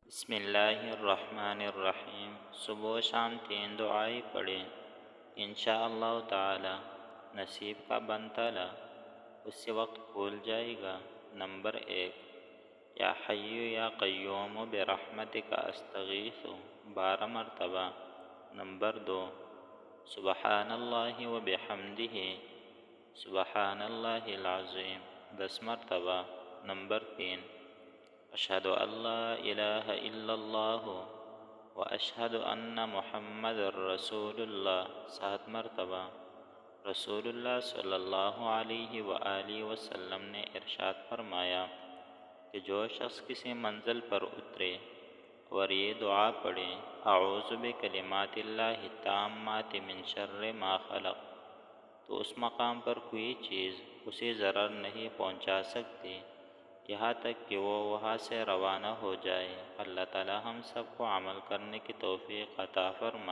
بسم اللہ الرحمن الرحیم۔ صبح و شام 3 دعائیں پڑھیں، انشاءاللہ تعالی نصیب کا بنتالا اسی وقت کھول جائے گا۔ نمبر 1، یا حی یا قیوم برحمتک استغیث 12 مرتبہ۔ نمبر 2، سبحان اللہ و بحمدہ سبحان اللہ العظیم 10 مرتبہ۔ نمبر 3، اشہد ان لا الہ الا اللہ و اشہد ان محمد رسول اللہ 7 مرتبہ۔ رسول اللہ صلی اللہ علیہ وآلہ وسلم نے ارشاد فرمایا کہ جو شخص کسی منزل پر اترے اور یہ دعا پڑھے، اعوذ بکلمات اللہ التامات من شر ما خلق، تو اس مقام پر کوئی چیز اسے ضرر نہیں پہنچا سکتی یہاں تک کہ وہ وہاں سے روانہ ہو جائے۔ اللہ تعالی ہم سب کو عمل کرنے کی توفیق عطا فرمائے۔